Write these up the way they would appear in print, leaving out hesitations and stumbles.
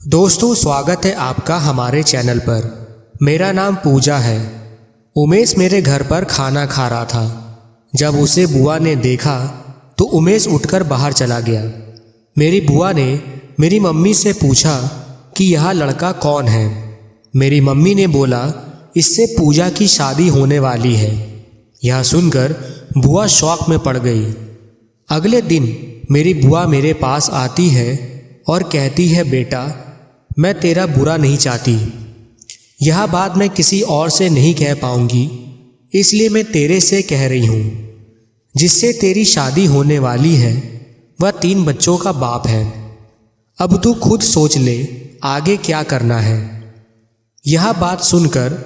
दोस्तों, स्वागत है आपका हमारे चैनल पर। मेरा नाम पूजा है। उमेश मेरे घर पर खाना खा रहा था। जब उसे बुआ ने देखा तो उमेश उठकर बाहर चला गया। मेरी बुआ ने मेरी मम्मी से पूछा कि यह लड़का कौन है। मेरी मम्मी ने बोला, इससे पूजा की शादी होने वाली है। यह सुनकर बुआ शौक में पड़ गई। अगले दिन मेरी बुआ मेरे पास आती है और कहती है, बेटा मैं तेरा बुरा नहीं चाहती। यह बात मैं किसी और से नहीं कह पाऊंगी, इसलिए मैं तेरे से कह रही हूँ। जिससे तेरी शादी होने वाली है वह 3 बच्चों का बाप है। अब तू खुद सोच ले आगे क्या करना है। यह बात सुनकर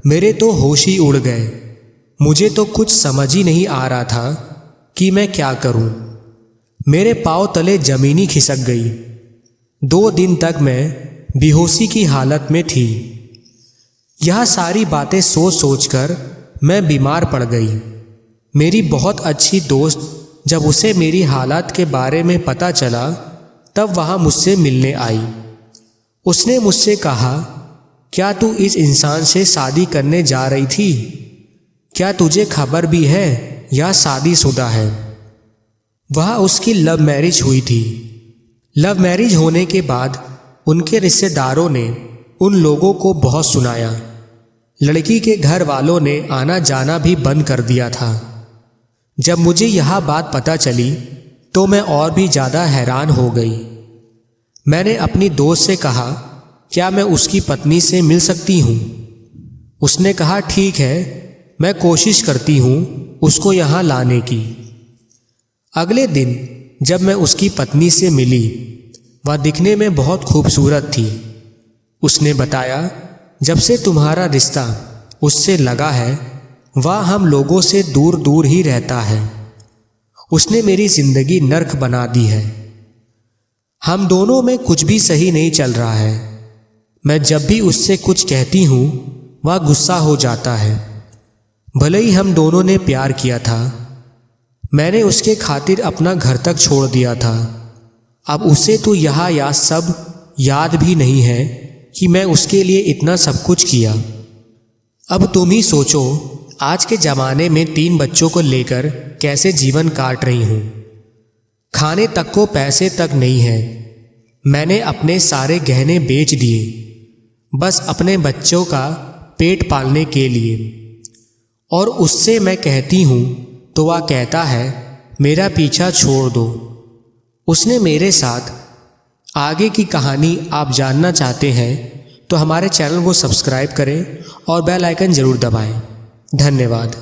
मेरे तो होश ही उड़ गए। मुझे तो कुछ समझ ही नहीं आ रहा था कि मैं क्या करूं। मेरे पांव तले जमीनी खिसक गई। 2 दिन तक मैं बेहोशी की हालत में थी। यह सारी बातें सोच सोचकर मैं बीमार पड़ गई। मेरी बहुत अच्छी दोस्त, जब उसे मेरी हालत के बारे में पता चला तब वह मुझसे मिलने आई। उसने मुझसे कहा, क्या तू इस इंसान से शादी करने जा रही थी? क्या तुझे खबर भी है या शादीशुदा है? वह उसकी लव मैरिज हुई थी। लव मैरिज होने के बाद उनके रिश्तेदारों ने उन लोगों को बहुत सुनाया। लड़की के घर वालों ने आना जाना भी बंद कर दिया था। जब मुझे यह बात पता चली तो मैं और भी ज़्यादा हैरान हो गई। मैंने अपनी दोस्त से कहा, क्या मैं उसकी पत्नी से मिल सकती हूँ? उसने कहा, ठीक है, मैं कोशिश करती हूँ उसको यहाँ लाने की। अगले दिन जब मैं उसकी पत्नी से मिली, वह दिखने में बहुत खूबसूरत थी। उसने बताया, जब से तुम्हारा रिश्ता उससे लगा है वह हम लोगों से दूर दूर ही रहता है। उसने मेरी जिंदगी नर्क बना दी है। हम दोनों में कुछ भी सही नहीं चल रहा है। मैं जब भी उससे कुछ कहती हूँ वह गुस्सा हो जाता है। भले ही हम दोनों ने प्यार किया था, मैंने उसके खातिर अपना घर तक छोड़ दिया था। अब उसे तो यह सब याद भी नहीं है कि मैं उसके लिए इतना सब कुछ किया। अब तुम ही सोचो, आज के ज़माने में 3 बच्चों को लेकर कैसे जीवन काट रही हूँ। खाने तक को पैसे तक नहीं है। मैंने अपने सारे गहने बेच दिए बस अपने बच्चों का पेट पालने के लिए। और उससे मैं कहती हूँ तो वह कहता है, मेरा पीछा छोड़ दो। उसने मेरे साथ आगे की कहानी आप जानना चाहते हैं तो हमारे चैनल को सब्सक्राइब करें और बेल आइकन ज़रूर दबाएं। धन्यवाद।